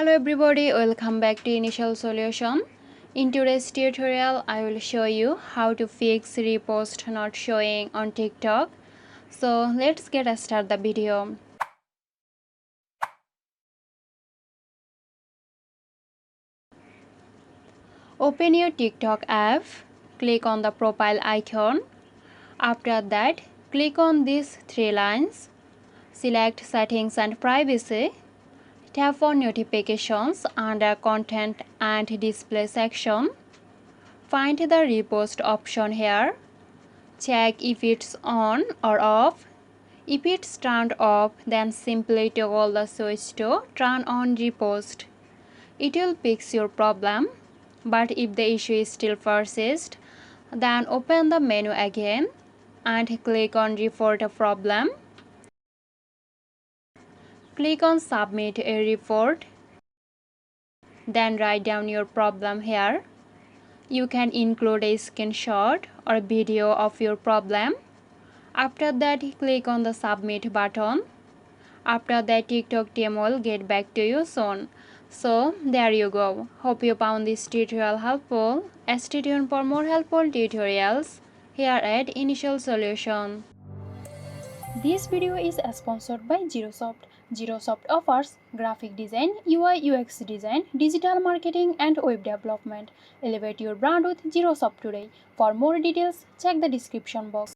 Hello everybody, welcome back to Initial Solution. In today's tutorial, I will show you how to fix repost not showing on TikTok. So let's get started the video. Open your TikTok app, click on the profile icon. After that, click on these three lines. Select Settings and Privacy. Tap on Notifications under Content and Display section. Find the Repost option here. Check if it's on or off. If it's turned off, then simply toggle the switch to turn on Repost. It will fix your problem, but if the issue is still persists, then open the menu again and click on Report a Problem. Click on Submit a Report. Then write down your problem here. You can include a screenshot or video of your problem. After that, click on the Submit button. After that, TikTok team will get back to you soon. So, there you go. Hope you found this tutorial helpful. Stay tuned for more helpful tutorials here at Initial Solution. This video is sponsored by Zerosoft. Zerosoft offers graphic design, UI UX design, digital marketing and web development. Elevate your brand with Zerosoft today. For more details, check the description box.